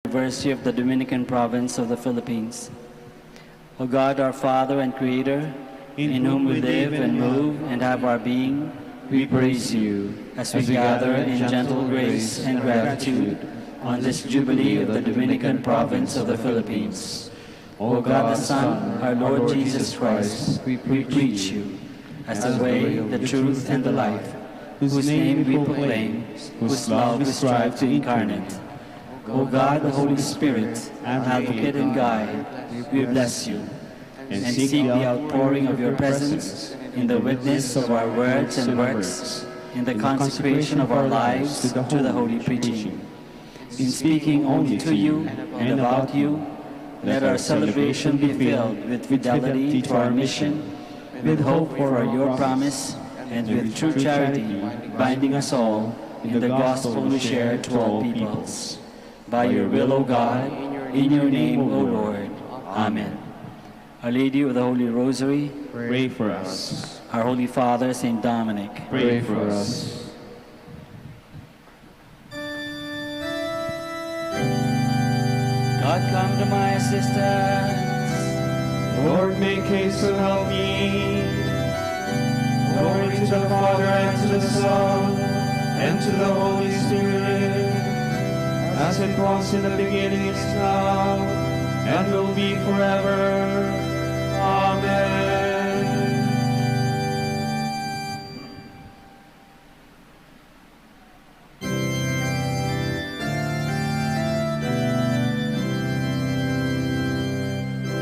University of the Dominican Province of the Philippines. O God, our Father and Creator, in whom we live and move and have our being, we praise you as we gather in gentle grace and gratitude on this Jubilee of the Dominican Province of the Philippines. O God the Son, our Lord Jesus Christ, we preach you as the way, the truth, and the life, whose name we proclaim, whose love we strive to incarnate. O God, the Holy Spirit, advocate and guide, we bless you, and seek the outpouring of your presence in the witness of our words and works, in the consecration of our lives to the holy preaching. In speaking only to you and about you, let our celebration be filled with fidelity to our mission, with hope for your promise, and with true charity binding us all in the gospel we share to all peoples. By your will, O God, in your name, O Lord. Amen. Our Lady of the Holy Rosary, pray for us. Our Holy Father, Saint Dominic, Pray for us. God, come to my assistance. Lord, make haste to help me. Glory to the Father, and to the Son, and to the Holy Spirit, as it was in the beginning, is now, and will be forever. Amen.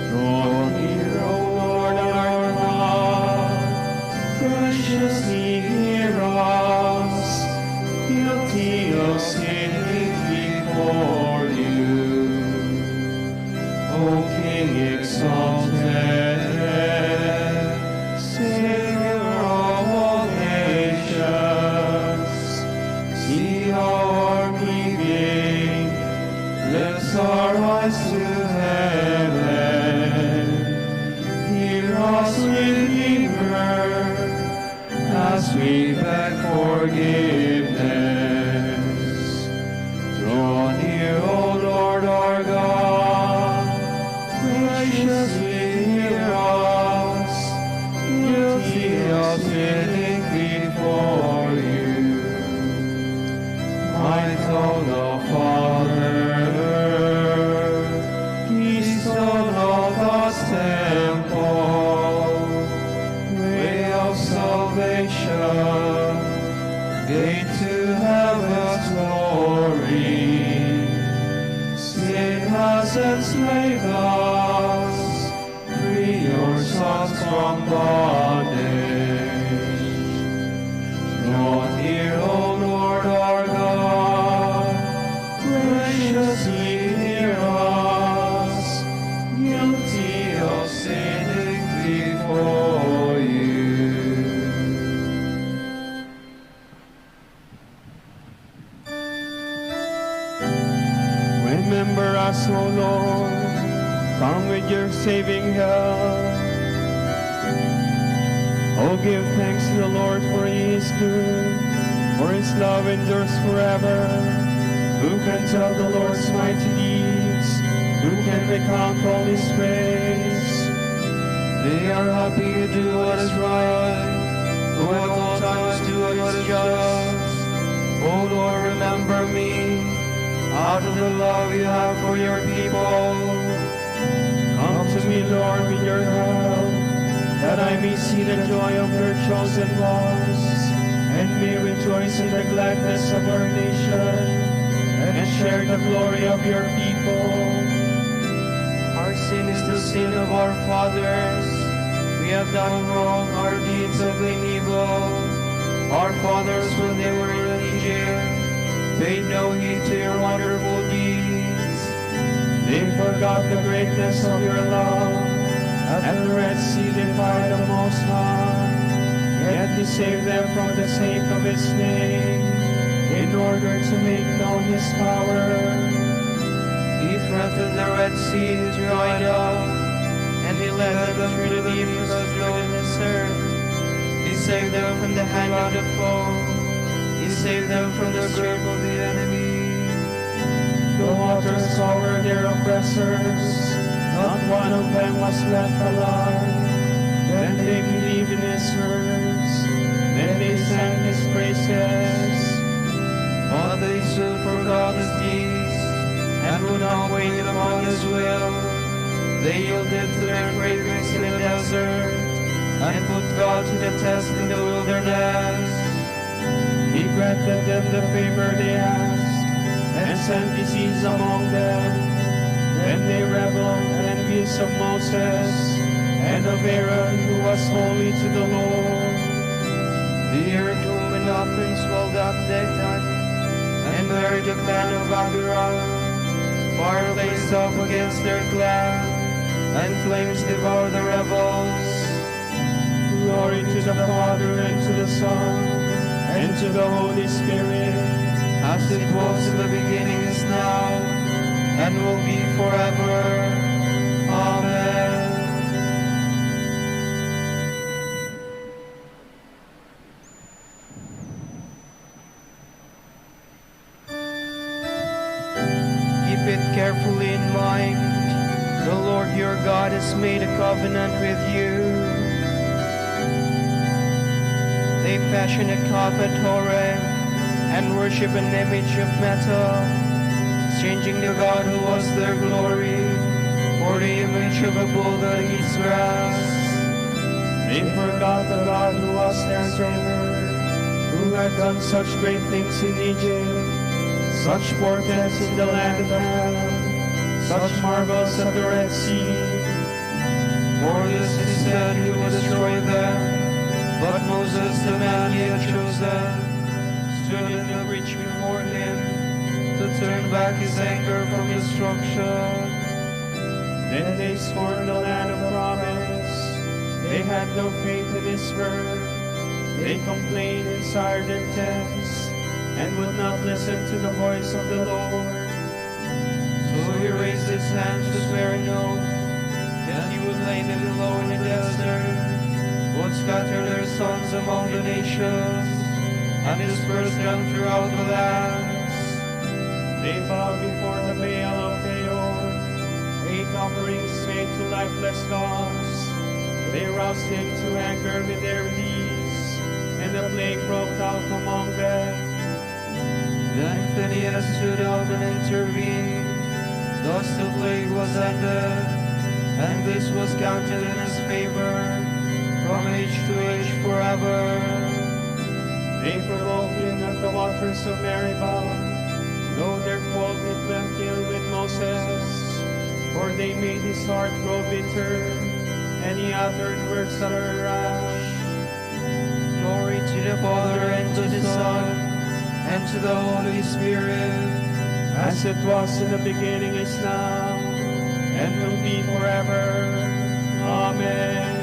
Draw near, O Lord our God, graciously hear us, guilty of sin before you. O King exalted, Savior of all nations, see our grieving, lift our eyes to heaven. Hear us, Redeemer, as we beg forgiveness. Draw near, O Lord our God, graciously hear us, guilty of sinning before you. Might of the Father, keystone of God's temple, way of salvation, gate to heaven's glory. Sin has enslaved us, free your sons from bondage. Draw near, O Lord our God, graciously hear us, guilty of sinning before you. Remember us, O Lord, come with your saving help. Oh, give thanks to the Lord, for he is good, for his love endures forever. Who can tell the Lord's mighty deeds? Who can recount all his praise? They are happy to do what is right, who at all times do what is just. O Lord, remember me, out of the love you have for your people. Come to me, Lord, with your help, that I may see the joy of your chosen ones, and may rejoice in the gladness of our nation, and share the glory of your people. Our sin is the sin of our fathers. We have done wrong, our deeds have been evil. Our fathers, when they were in Egypt, paid no heed to your wonderful deeds. They forgot the greatness of your love. At the Red Sea defied the Most High, yet he saved them from the sake of his name, in order to make known his power. He threatened the Red Sea to dried up, and he led them through the deep wilderness earth. He saved them from the hand of the foe. He saved them from the grip of the enemy. The waters covered their oppressors, not one of them was left alive. Then they believed in his words, then they sang his praises. But they soon forgot his deeds, and would not wait upon his will. They yielded to their cravings in the desert, and put God to the test in the wilderness. He granted them the favor they asked, and sent disease among them. Then they rebelled, envious of Moses, and of Aaron, who was holy to the Lord. The earth opened up and swallowed up Dathan, and buried the clan of Abiram. Fire blazed up against their clan, and flames devoured the rebels. Glory to the Father, and to the Son, and to the Holy Spirit, as it was in the beginning, is now, and will be forever. Amen. Keep it carefully in mind. The Lord your God has made a covenant with you. They fashioned a calf at Horeb and worship an image of metal, exchanging the God who was their glory for the image of a bull that eats grass. they forgot the God who was their Savior, who had done such great things in Egypt, such portents in the land of Ham, such marvels at the Red Sea. For this he said he would destroy them, but Moses, the man he had chosen, stood in the breach before him to turn back his anger from destruction. Then they scorned the land of promise. They had no faith in his word. They complained inside their tents, and would not listen to the voice of the Lord. So he raised his hands to swear an oath that he would lay them low in the desert, would scatter their sons among the nations, and disperse them throughout the lands. They bowed before the Baal of Peor, ate offerings made to lifeless gods. They roused him to anger with their deeds, and the plague broke out among them. Then Phinehas stood up and intervened. Thus the plague was ended, and this was counted in his favor from age to age forever. They provoked him at the waters of Meribah, though their fault it went ill with Moses. For they made his heart grow bitter, and he uttered words that are rash. Glory to the Father, and to the Son, and to the Holy Spirit, as it was in the beginning, is now, and will be forever. Amen.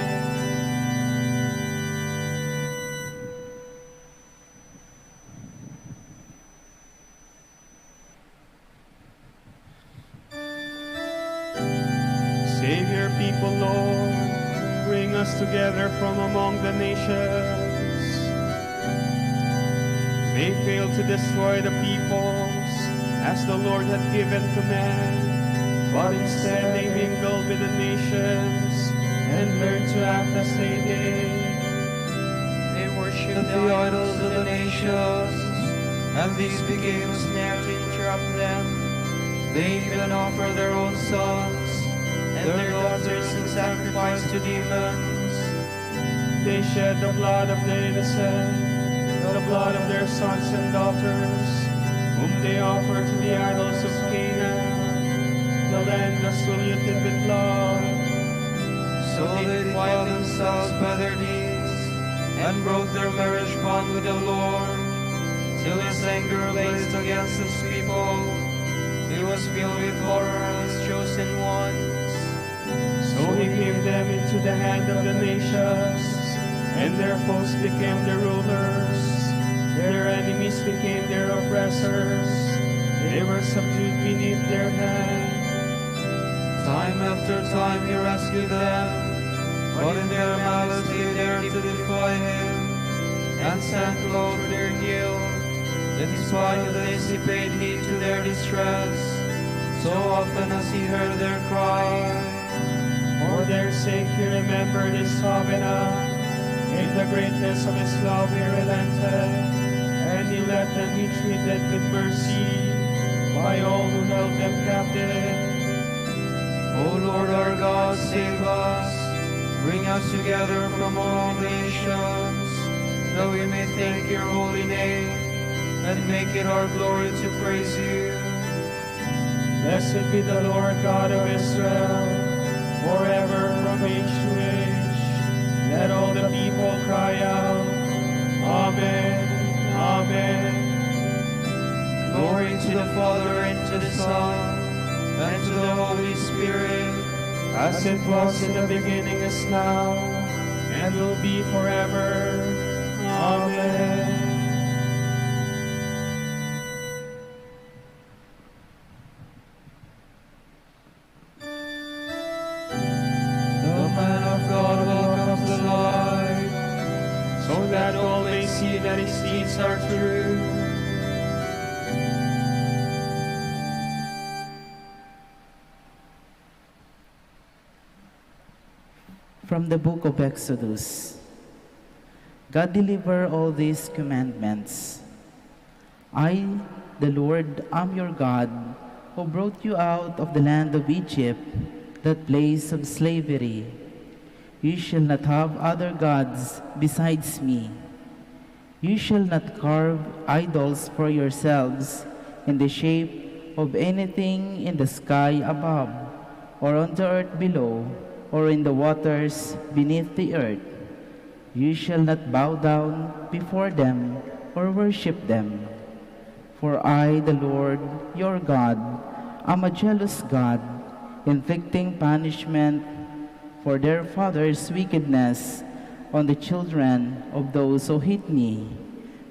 Save your people, Lord. Bring us together from among the nations. They failed to destroy the peoples, as the Lord had given command, but instead they mingled with the nations, and learned to act as they did. they worshipped the idols of the nations, and these became a snare to interrupt them. They even offered their own sons and their daughters in sacrifice to demons. They shed the blood of the innocent, the blood of their sons and daughters, whom they offered to the idols of Canaan, the land that's polluted with blood. So they defiled themselves by their deeds, and broke their marriage bond with the Lord, till his anger blazed against his people. He was filled with horror of his chosen ones. So he gave them into the hand of the nations, and their foes became their rulers. Their enemies became their oppressors. They were subdued beneath their hand. Time after time he rescued them, but in their malice they dared to defy him, and sank low to their guilt. In spite of this he paid heed to their distress, so often as he heard their cry. For their sake he remembered his covenant. In the greatness of his love he relented, and he let them be treated with mercy by all who held them captive. O Lord our God, save us. Bring us together from all nations, that we may thank your holy name, and make it our glory to praise you. Blessed be the Lord God of Israel, forever from age to age. Let all the people cry out, Amen, Amen. Glory to the Father, and to the Son, and to the Holy Spirit, as it was in the beginning, is now, and will be forever. Amen. The man of God welcomes the light, So that all may see that his deeds are true. From the book of Exodus. God delivered all these commandments. I, the Lord, am your God, who brought you out of the land of Egypt, that place of slavery. You shall not have other gods besides me. You shall not carve idols for yourselves in the shape of anything in the sky above, or on the earth below, or in the waters beneath the earth. You shall not bow down before them or worship them. For I, the Lord, your God, am a jealous God, inflicting punishment for their fathers' wickedness on the children of those who hate me,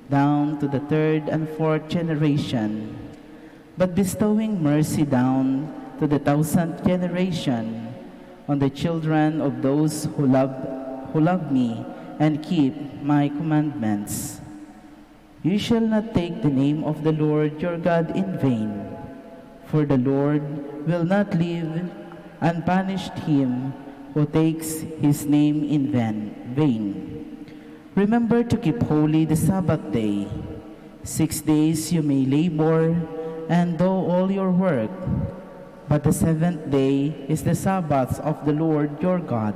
down to the third and fourth generation, but bestowing mercy down to the 1,000th generation, on the children of those who love me and keep my commandments. You shall not take the name of the Lord your God in vain, for the Lord will not leave unpunished him who takes his name in vain. Remember to keep holy the Sabbath day. 6 days you may labor and do all your work, but the seventh day is the Sabbath of the Lord your God.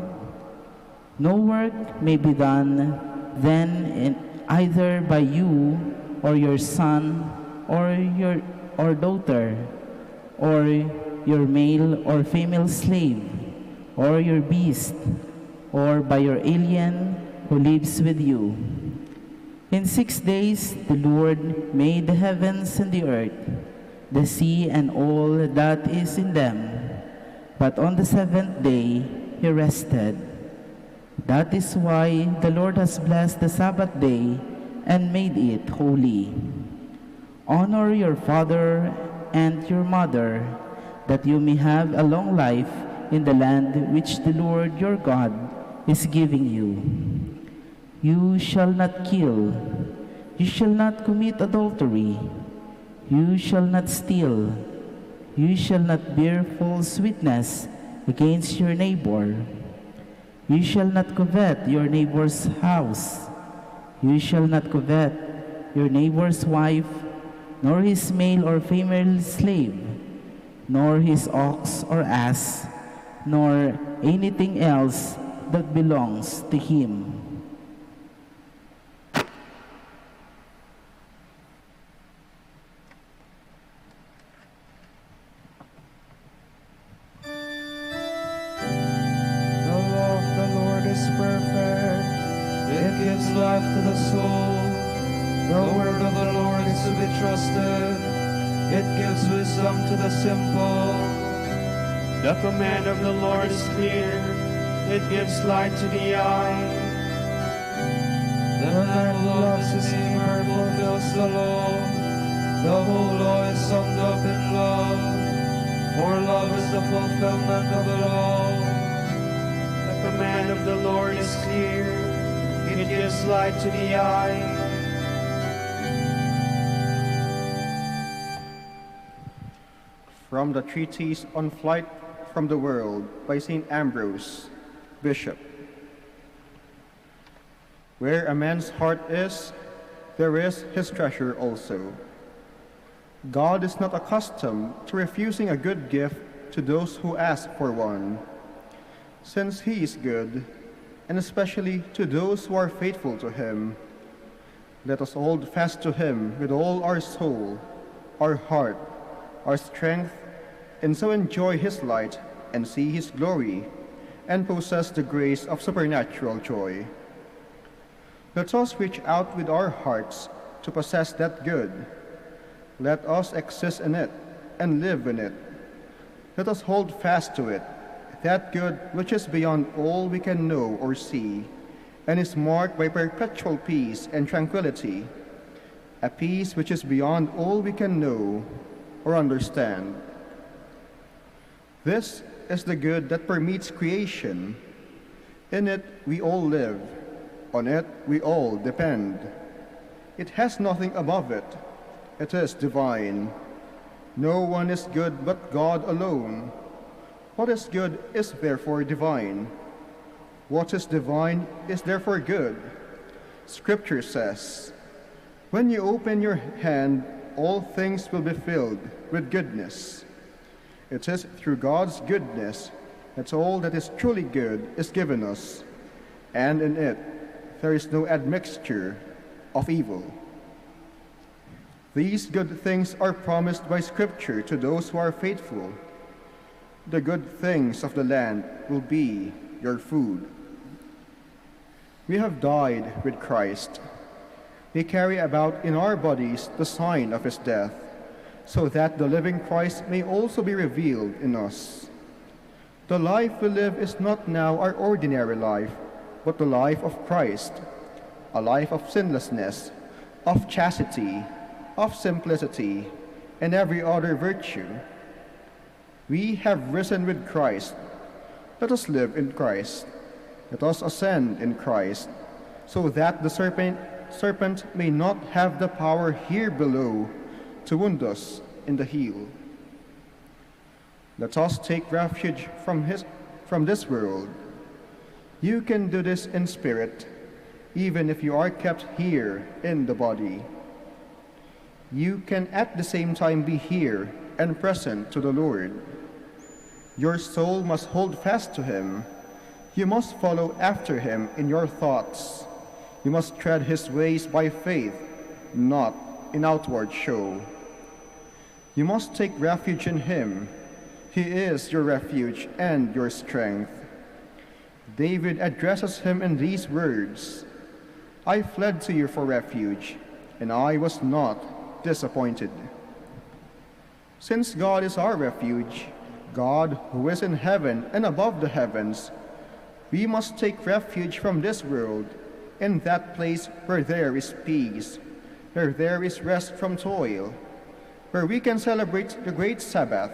No work may be done then either by you or your son or daughter, or your male or female slave, or your beast, or by your alien who lives with you. In 6 days the Lord made the heavens and the earth, the sea and all that is in them. But on the seventh day he rested. That is why the Lord has blessed the Sabbath day and made it holy. Honor your father and your mother, that you may have a long life in the land which the Lord your God is giving you. You shall not kill. You shall not commit adultery. You shall not steal. You shall not bear false witness against your neighbor. You shall not covet your neighbor's house. You shall not covet your neighbor's wife, nor his male or female slave, nor his ox or ass, nor anything else that belongs to him. Life to the soul. The word of the Lord is to be trusted. It gives wisdom to the simple. The command of the Lord is clear. It gives light to the eye. The man who loves his neighbor fulfills the law. The whole law is summed up in love. For love is the fulfillment of the law. The command of the Lord is clear. It gives light to the eye. From the treatise on flight from the world by St. Ambrose, Bishop. Where a man's heart is, there is his treasure also. God is not accustomed to refusing a good gift to those who ask for one. Since he is good, and especially to those who are faithful to him, let us hold fast to him with all our soul, our heart, our strength, and so enjoy his light and see his glory, and possess the grace of supernatural joy. Let us reach out with our hearts to possess that good. Let us exist in it and live in it. Let us hold fast to it, that good which is beyond all we can know or see, and is marked by perpetual peace and tranquility, a peace which is beyond all we can know or understand. This is the good that permeates creation. In it we all live. On it we all depend. It has nothing above it. It is divine. No one is good but God alone. What is good is therefore divine. What is divine is therefore good. Scripture says, "When you open your hand, all things will be filled with goodness." It is through God's goodness that all that is truly good is given us, and in it there is no admixture of evil. These good things are promised by Scripture to those who are faithful. The good things of the land will be your food. We have died with Christ. We carry about in our bodies the sign of his death, so that the living Christ may also be revealed in us. The life we live is not now our ordinary life, but the life of Christ, a life of sinlessness, of chastity, of simplicity, and every other virtue. We have risen with Christ. Let us live in Christ. Let us ascend in Christ, so that the serpent may not have the power here below to wound us in the heel. Let us take refuge from this world. You can do this in spirit, even if you are kept here in the body. You can at the same time be here and present to the Lord. Your soul must hold fast to him. You must follow after him in your thoughts. You must tread his ways by faith, not in outward show. You must take refuge in him. He is your refuge and your strength. David addresses him in these words, "I fled to you for refuge, and I was not disappointed." Since God is our refuge, God who is in heaven and above the heavens, we must take refuge from this world in that place where there is peace, where there is rest from toil, where we can celebrate the great Sabbath.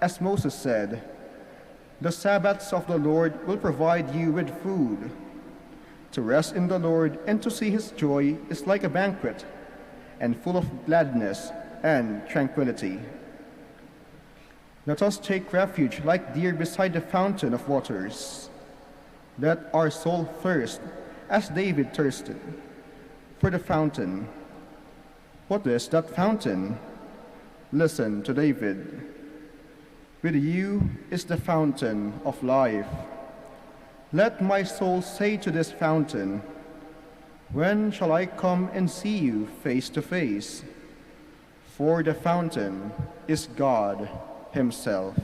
As Moses said, "The Sabbaths of the Lord will provide you with food." To rest in the Lord and to see his joy is like a banquet, and full of gladness and tranquility. Let us take refuge like deer beside the fountain of waters. Let our soul thirst, as David thirsted, for the fountain. What is that fountain? Listen to David. "With you is the fountain of life. Let my soul say to this fountain, when shall I come and see you face to face? For the fountain is God himself."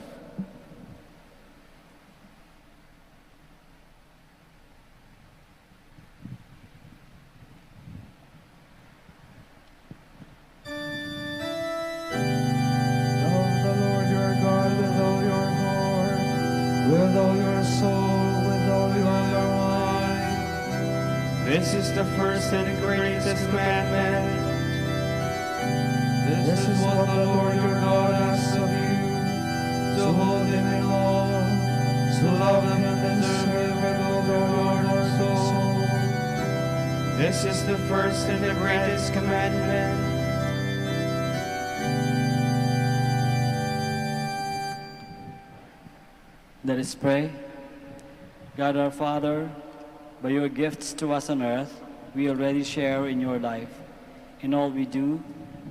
With all your soul, with all your mind. This is the first and greatest commandment. This is what the Lord your God asks of you, to hold him in awe, to love him and serve him with all your heart and soul. This is the first and the greatest commandment. Let us pray. God our Father, by your gifts to us on earth, we already share in your life. In all we do,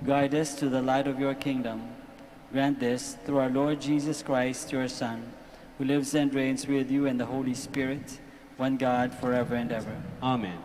guide us to the light of your kingdom. Grant this through our Lord Jesus Christ, your Son, who lives and reigns with you and the Holy Spirit, one God, forever and ever. Amen.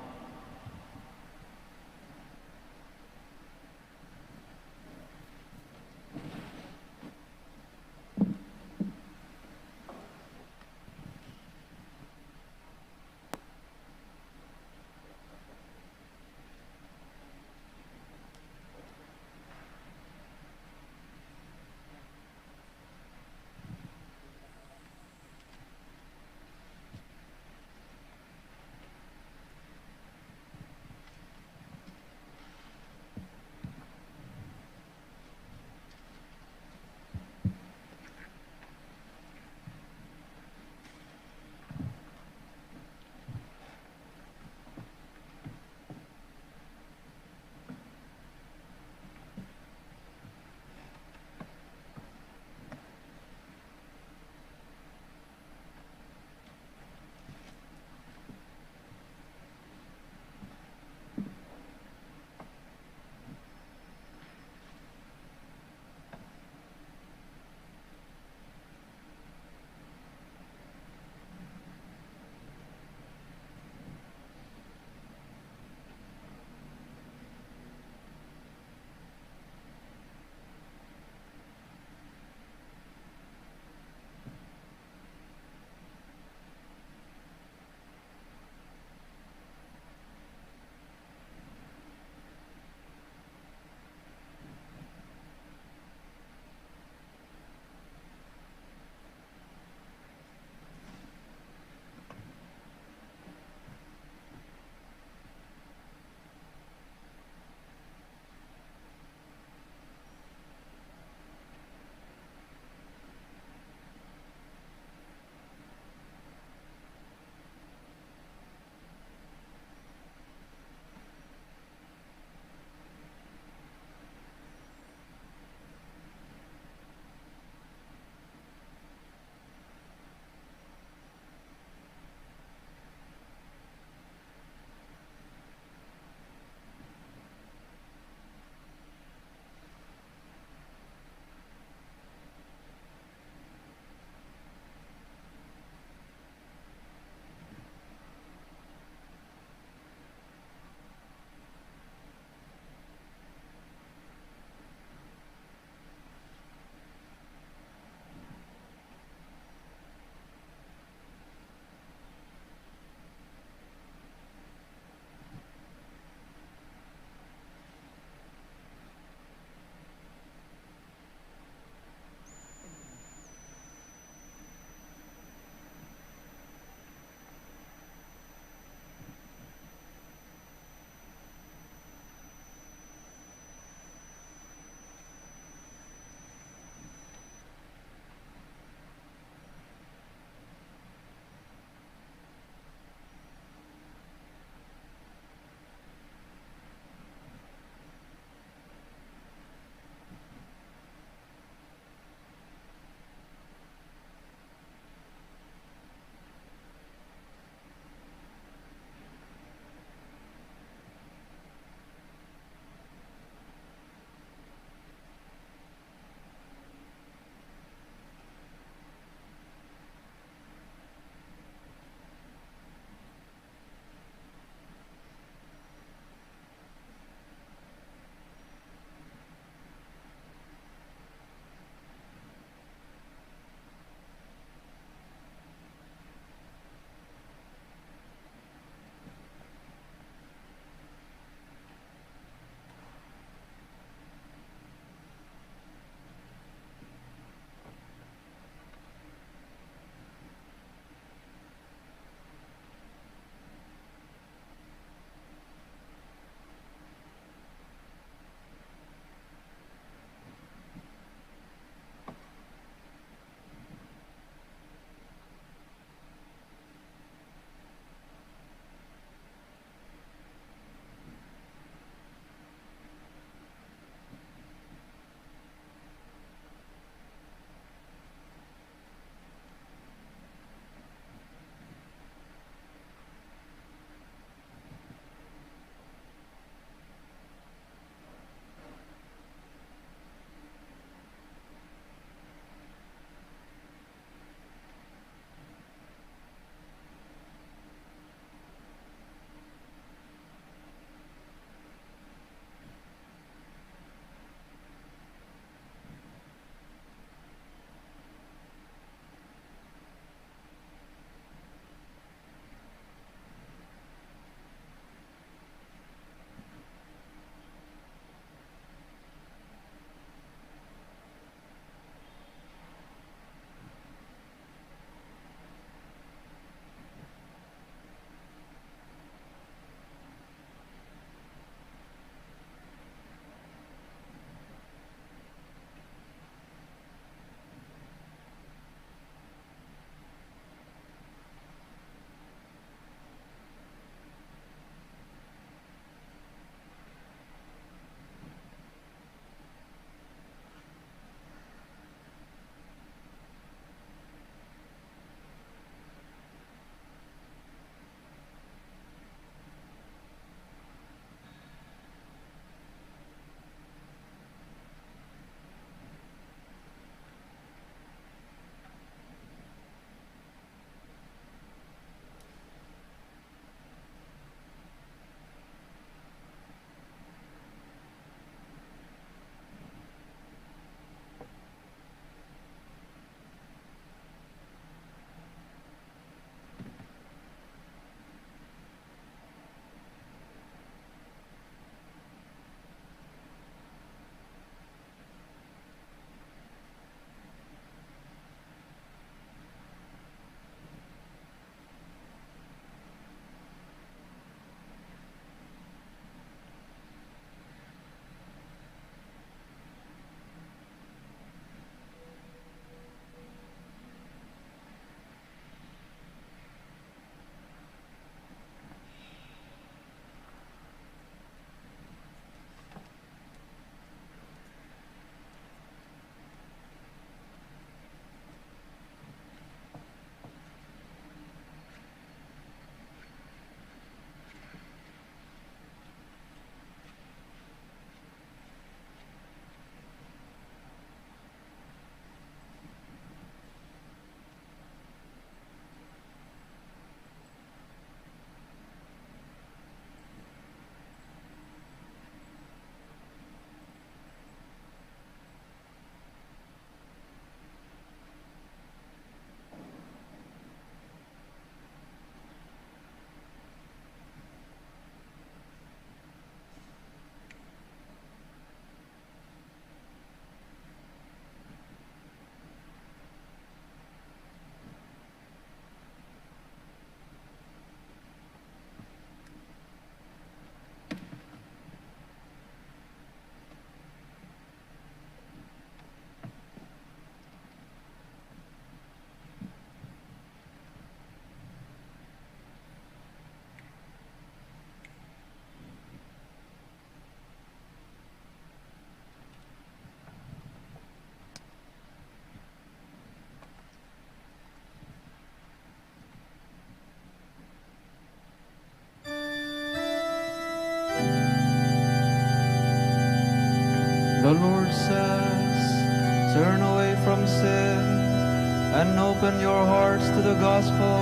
open your hearts to the gospel.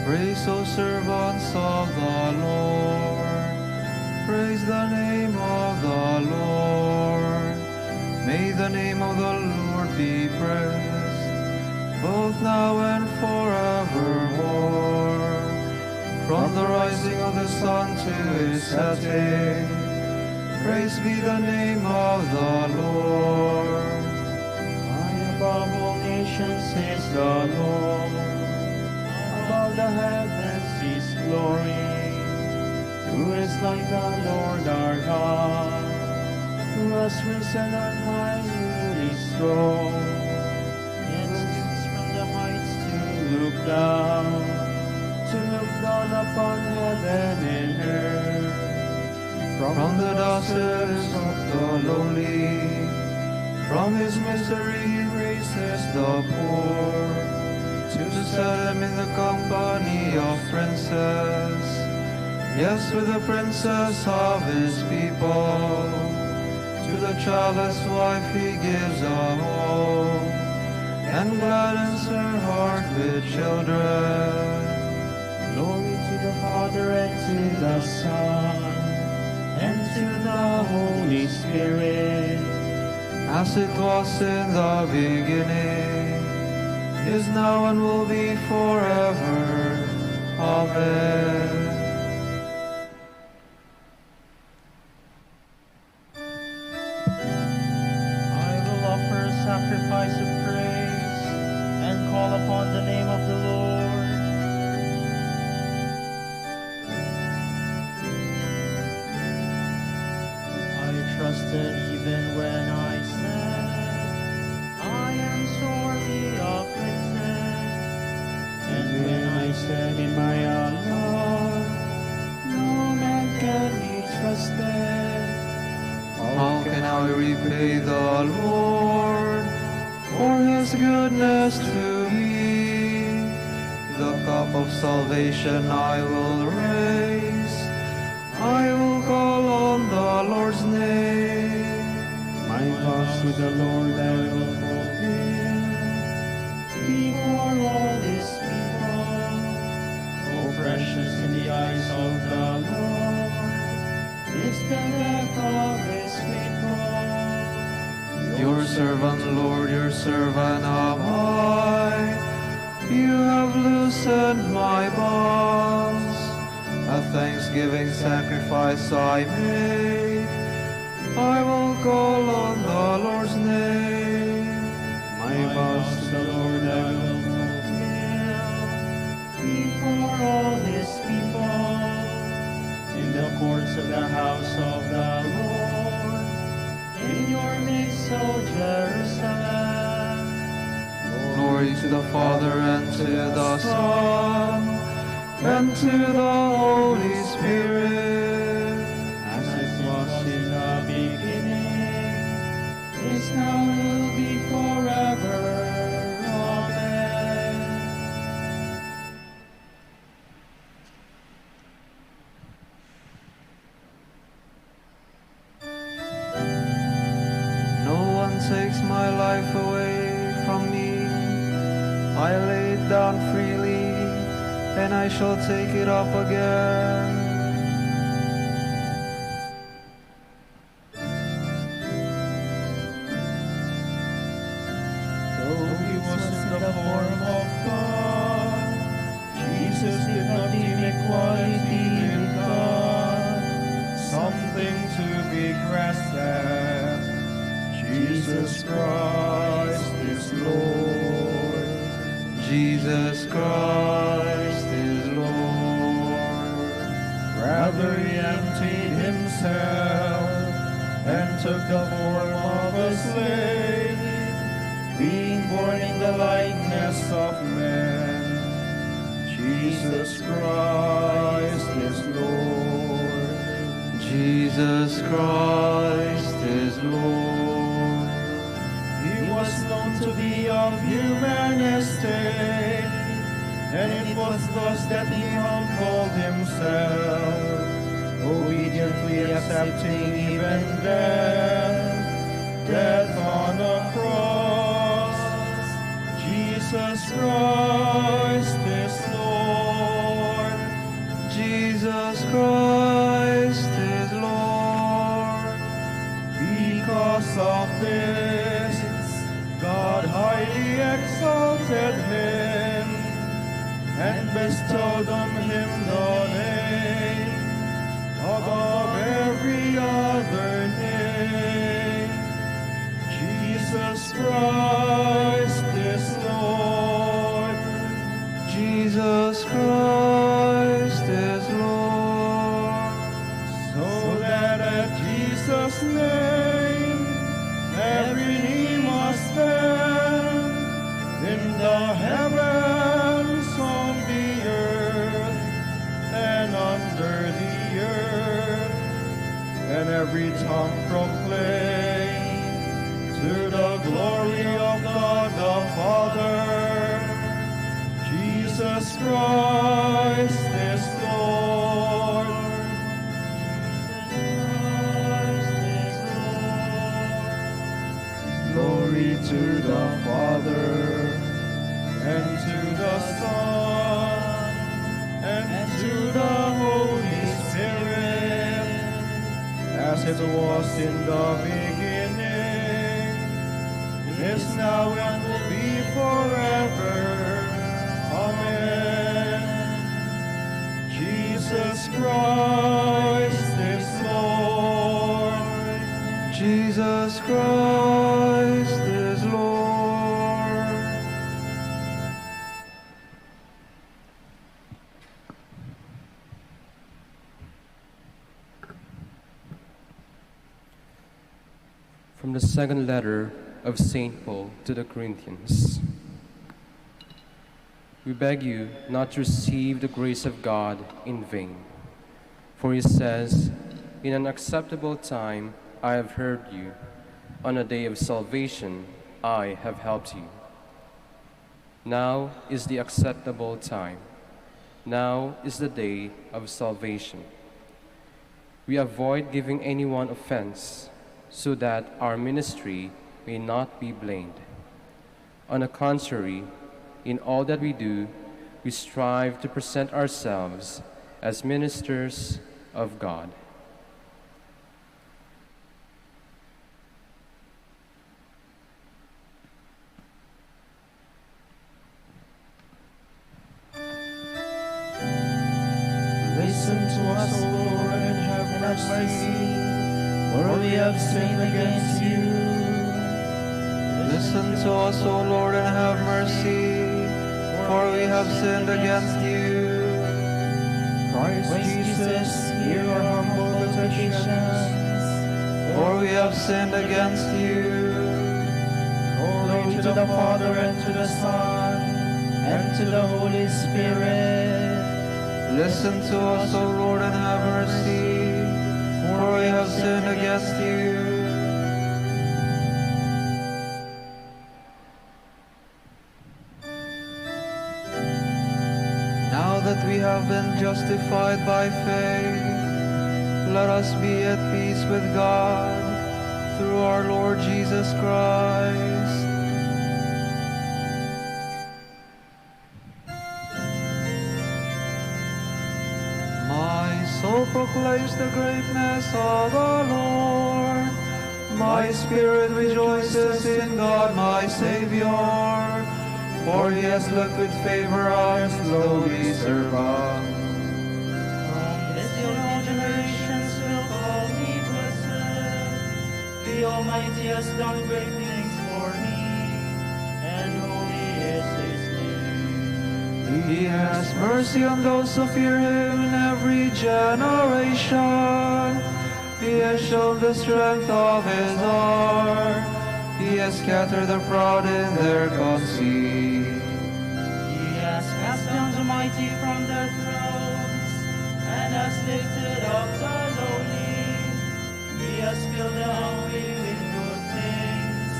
Praise, O servants of the Lord. Praise the name of the Lord. May the name of the Lord be praised, both now and forevermore. From the rising of the sun to its setting, praise be the name of the Lord. High above all nations is the Lord, above the heavens His glory. Who is like the Lord our God, who has risen on high to His throne, and stoops from the heights to look down upon heaven and earth. From the dust of the lowly, from His misery He raises the poor, to set them in the company of princes, yes, with the princess of His people. To the childless wife He gives a home, and gladdens her heart with children. Glory to the Father, and to the Son, and to the Holy Spirit, as it was in the beginning, is now, and will be forever. Amen. I will offer a sacrifice of praise and call upon the name of the Lord. I trusted even when I said, I am sorely afflicted. And when I said in my alarm, no man can be trusted. How can I repay the Lord for His goodness to me? The cup of salvation I will raise, I will call on the Lord's name. My vows to the Lord I will fulfill before all His people. Oh, precious in the eyes of the Lord is the death of His people. Your servant, Lord, your servant am I. You have loosened my bonds. A thanksgiving sacrifice I make. I will call on the Lord's name. My vows to the Lord I will fulfill before all His people. In the courts of the house of the Lord, in your midst, O Jerusalem. Glory to the Father, and to the Son, and to the Holy Spirit. As it was in the beginning, is now, will be forever. Amen. No one takes my life away from me. I lay it down freely, and I shall take it up again. Though He was in the form of God, Jesus did not deem equality with God something to be grasped at. Jesus Christ is Lord. Jesus Christ is Lord. Rather He emptied Himself and took the form of a slave, being born in the likeness of men. Jesus Christ is Lord. Jesus Christ is Lord. He was known to be of human estate, and it was thus that He humbled Himself, obediently accepting even death on a cross. Jesus Christ is Lord. Jesus Christ is Lord. Because of this, God highly exalted him and bestowed on him the name above every other name. Jesus Christ is Lord. Jesus Christ is Lord. So that at Jesus' name every knee must bend, in the heavens, on the earth, and under the earth, and every tongue proclaim to the glory of God the Father, Jesus Christ is Lord. Glory to the Father, and to the Son, and to the Holy Spirit, as it was in the beginning, is now, and will be forever. Amen. Jesus Christ is Lord. Jesus Christ is Lord. From the second letter of St. Paul to the Corinthians. We beg you not to receive the grace of God in vain. For he says, "In an acceptable time I have heard you. On a day of salvation I have helped you." Now is the acceptable time. Now is the day of salvation. We avoid giving anyone offense, so that our ministry may not be blamed. On the contrary, in all that we do, we strive to present ourselves as ministers of God. Listen to us, O Lord, and have mercy, for we have sinned against you. Listen to us, O Lord, and have mercy, for we have sinned against you. Christ Jesus, hear our humble petitions. For we have sinned against you. Glory to the Father, and to the Son, and to the Holy Spirit. Listen to us, O Lord, and have mercy, for we have sinned against you. Now that we have been justified by faith, let us be at peace with God through our Lord Jesus Christ. My soul proclaims the greatness of the Lord. My spirit rejoices in God my Savior, for he has looked with favor on his lowly servant. All generations will call me blessed. The Almighty has done great things for me, and holy is his name. He has mercy on those who fear him in every generation. He has shown the strength of his arm. He has scattered the proud in their conceit. He has cast down the mighty from their thrones, and has lifted up the lowly. He has filled the hungry with good things,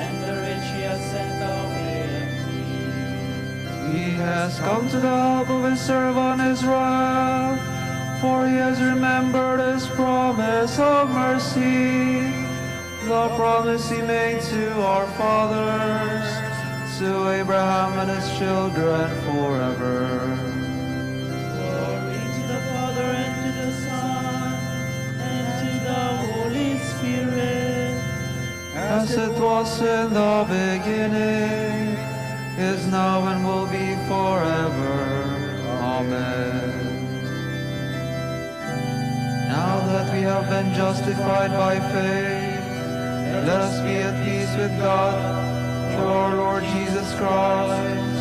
and the rich he has sent away empty. He has come to the help of his servant Israel, For he has remembered his promise of mercy, the promise he made to our fathers, to Abraham and his children forever. Glory to the Father, and to the Son, and to the Holy Spirit. As it was in the beginning, is now, and will be forever. Amen. Now that we have been justified by faith, let us be at peace with God through our Lord Jesus Christ.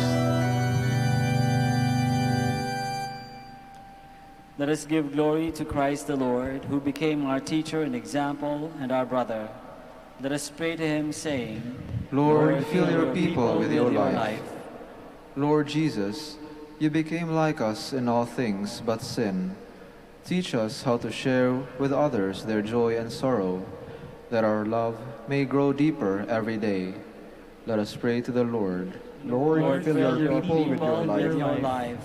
Let us give glory to Christ the Lord, who became our teacher and example and our brother. Let us pray to him, saying, Lord, fill your people with your life. Lord Jesus, you became like us in all things but sin. Teach us how to share with others their joy and sorrow, that our love may grow deeper every day. Let us pray to the Lord. Lord, fill your people with your life.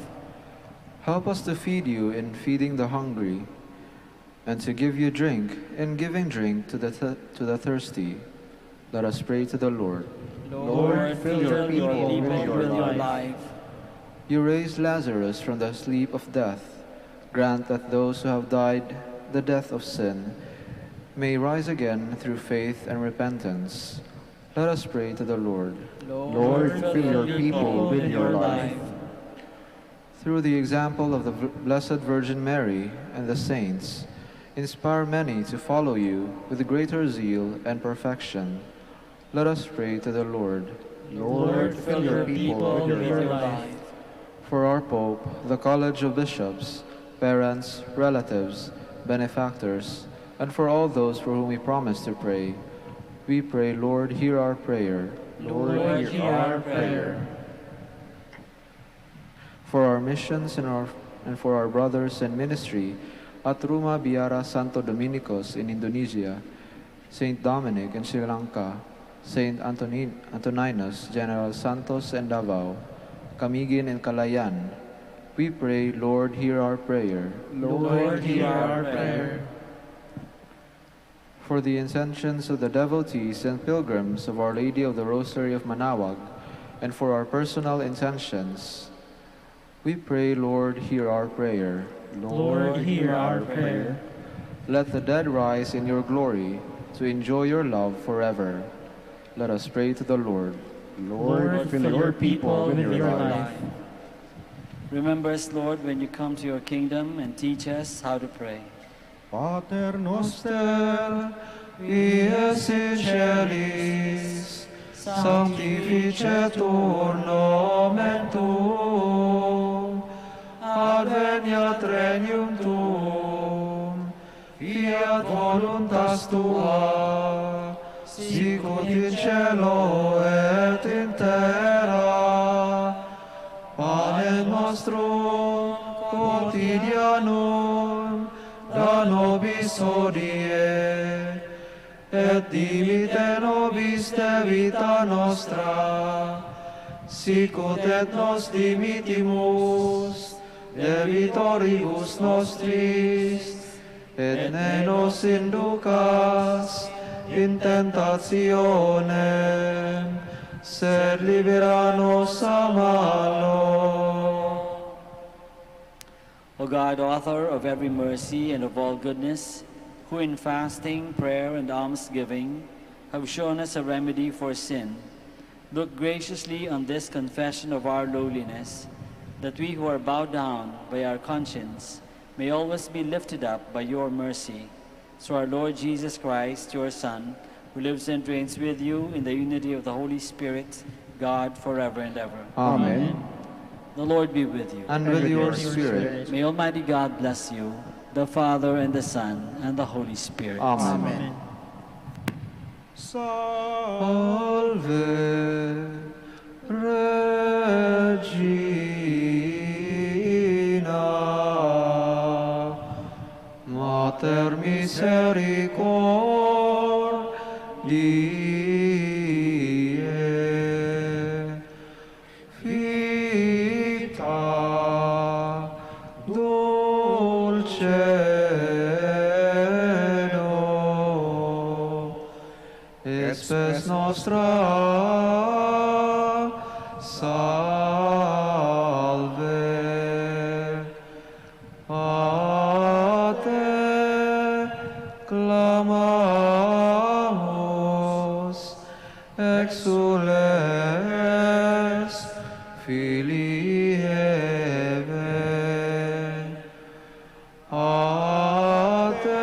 Help us to feed you in feeding the hungry, and to give you drink in giving drink to the thirsty. Let us pray to the Lord. Lord, fill your people with your life. You raised Lazarus from the sleep of death. Grant that those who have died the death of sin may rise again through faith and repentance. Let us pray to the Lord. Lord, fill your people with your life. Through the example of the Blessed Virgin Mary and the saints, inspire many to follow you with greater zeal and perfection. Let us pray to the Lord. Lord, fill your people with your life. For our Pope, the College of Bishops, parents, relatives, benefactors, and for all those for whom we promise to pray, we pray, Lord, hear our prayer. Lord, hear our prayer. For our missions and for our brothers in ministry at Ruma Biara Santo Dominicos in Indonesia, Saint Dominic in Sri Lanka, Saint Antoninus, General Santos in Davao, Camiguin in Calayan, we pray, Lord, hear our prayer. Lord, hear our prayer. For the intentions of the devotees and pilgrims of Our Lady of the Rosary of Manaoag, and for our personal intentions, we pray, Lord, hear our prayer. Lord, hear our prayer. Let the dead rise in your glory to enjoy your love forever. Let us pray to the Lord. Lord, fill your people with your life. Remember us, Lord, when you come to your kingdom, and teach us how to pray. Pater noster, qui es in celis, sanctificetur nomen tuum, adveniat regnum tuum, fiat voluntas tua, sicut in cielo et in terra. Panem nostrum quotidianum da nobis hodie, et dimitte nobis debita nostra, sicut et nos dimittimus debitoribus nostris, et ne nos inducas in tentationem, sed libera nos a malo. O God, author of every mercy and of all goodness, who in fasting, prayer, and almsgiving have shown us a remedy for sin, look graciously on this confession of our lowliness, that we who are bowed down by our conscience may always be lifted up by your mercy. Through our Lord Jesus Christ, your Son, who lives and reigns with you in the unity of the Holy Spirit, God, forever and ever. Amen. The Lord be with you. And with your spirit. May Almighty God bless you, the Father, and the Son, and the Holy Spirit. Amen. Salve Regina, Mater misericordiae, Vita dulce Spes nostra, salve. A te clamamus, exules Filii Eve. A te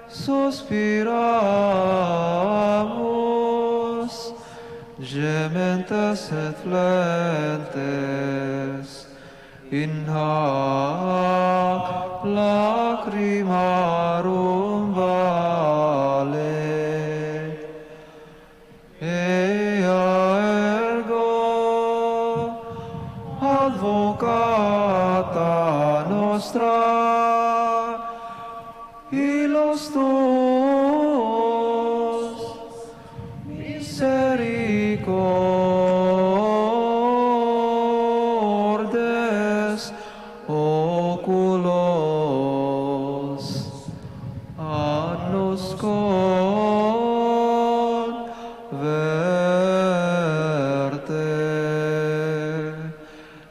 suspiramus, gementes et flentes, in hac lacrimarum vale. Ea ergo advocata nostra, illos tuos misericordes oculos ad nos converte,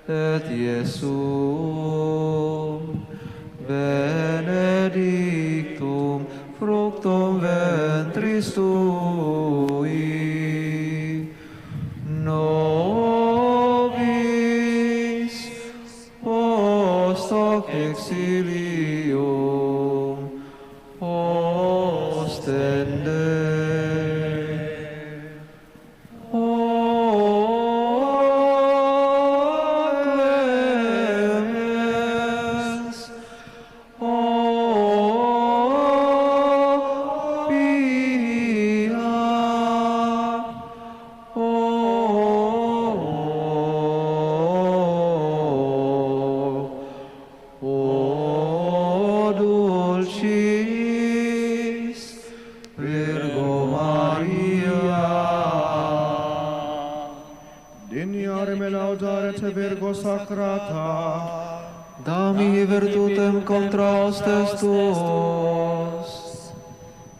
et Iesum benedictum fructum ventris tui, nobis post hoc exilium ostende. O clemens, o pia, o dulcis Virgo Maria. Dignare me laudare te Virgo sacrata, Dami virtutem contra hostes tuos.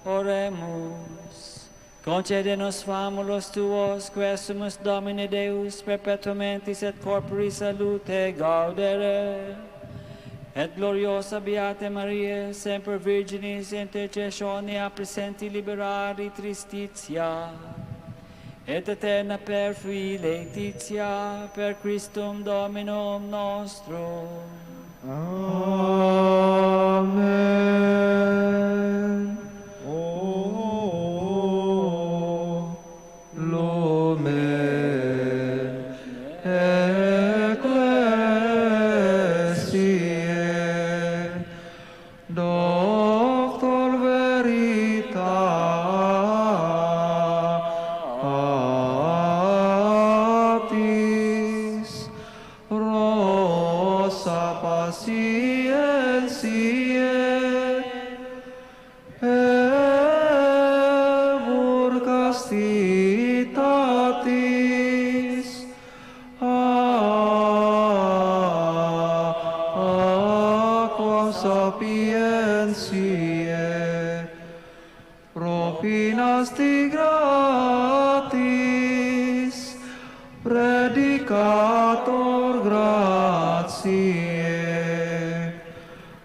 Oremus. Concede-nos famulos tuos, quesumus Domine Deus perpetuamentis et corporis salute gaudere. Et gloriosa Beate Maria, semper Virginis intercessionia presenti liberari tristitia, et eterna perfui laetitia per Christum Dominum nostrum. Amen. O Lumen ecclesiae, Doctor veritatis, rosa patientiae, ebur castitatis, aquam sapientiae, propinasti gratis, predicator gratiae,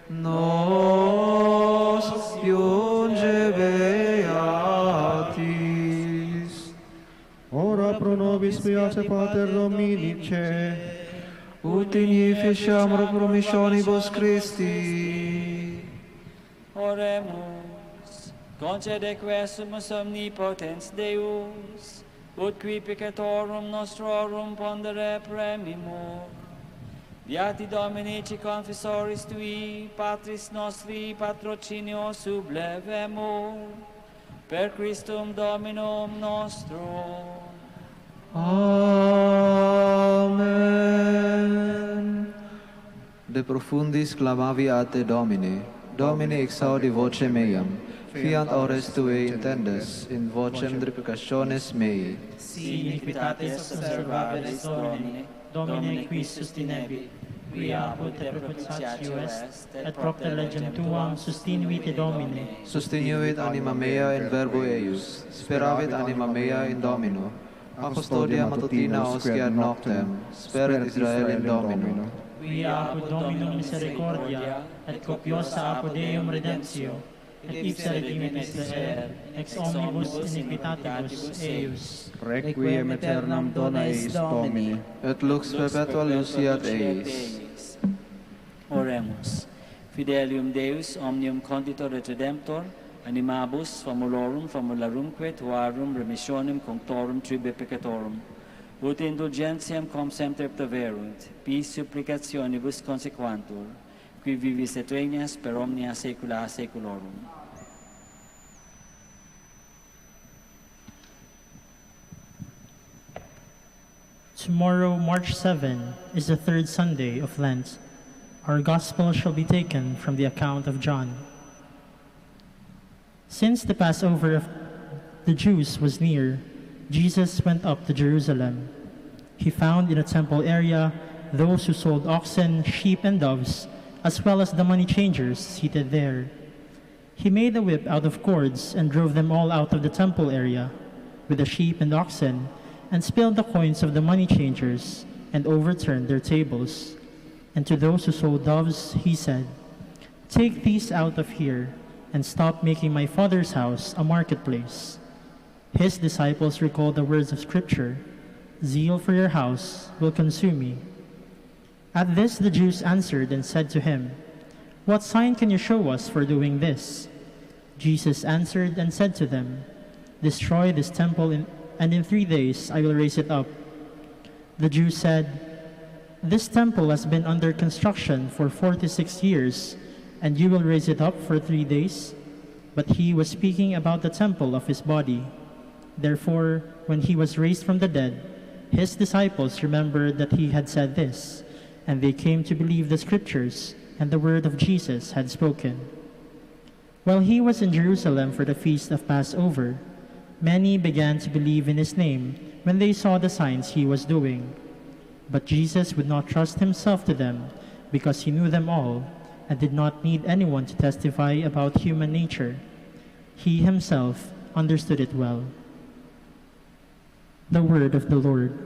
nos iunge beatis. ora pro nobis Beate Pater Dominice, Ut ignificiamur promissionibus Christi. Oremus. Concede quesumus omnipotens Deus, ut qui peccatorum nostrorum pondere premimur. Beati Dominici confessoris tui, Patris nostri patrocinio sublevemur, per Christum Dominum nostrum. Amen. De profundis clamavi a te, Domine. Domine, exaudi voce meam. Fiant ores tue intendes, in vocem deprecationes mei. Si iniquitates observaveris Domine, Domine qui sustinebit. Quia apud te propitiatio est, et propter legem tuam sustinuit Domine. Sustinuit anima mea in verbo eius, speravit anima mea in Domino. A custodia matutina osciat noctem, sperat Israel in Domino. Quia apud Dominum misericordia, et copiosa apud Deum redemptio, et ipsa redimit Israel, ex omnibus iniquitatibus eius. Requiem aeternam dona eis Domini. Et lux perpetua luciat eis. Oremus. Fidelium Deus, omnium conditor et redemptor, animabus famularumque tuarum remissionem conctorum tribe peccatorum. Ut indulgentiam com semper perverunt, pis supplicationibus consequantur, qui vivis et regnas per omnia saecula saeculorum. Tomorrow, March 7, is the third Sunday of Lent. Our Gospel shall be taken from the account of John. Since the Passover of the Jews was near, Jesus went up to Jerusalem. He found in the temple area those who sold oxen, sheep, and doves, as well as the money changers seated there. He made a whip out of cords and drove them all out of the temple area with the sheep and oxen, and spilled the coins of the money changers and overturned their tables. And to those who sold doves, he said, "Take these out of here, and stop making my Father's house a marketplace." His disciples recalled the words of Scripture, "Zeal for your house will consume me." At this the Jews answered and said to him, "What sign can you show us for doing this?" Jesus answered and said to them, "Destroy this temple, and in 3 days I will raise it up." The Jews said, "This temple has been under construction for 46 years, and you will raise it up for 3 days?" But he was speaking about the temple of his body. Therefore, when he was raised from the dead, his disciples remembered that he had said this, and they came to believe the Scriptures and the word of Jesus had spoken. While he was in Jerusalem for the feast of Passover, many began to believe in his name when they saw the signs he was doing. But Jesus would not trust himself to them, because he knew them all and did not need anyone to testify about human nature. He himself understood it well. The word of the Lord.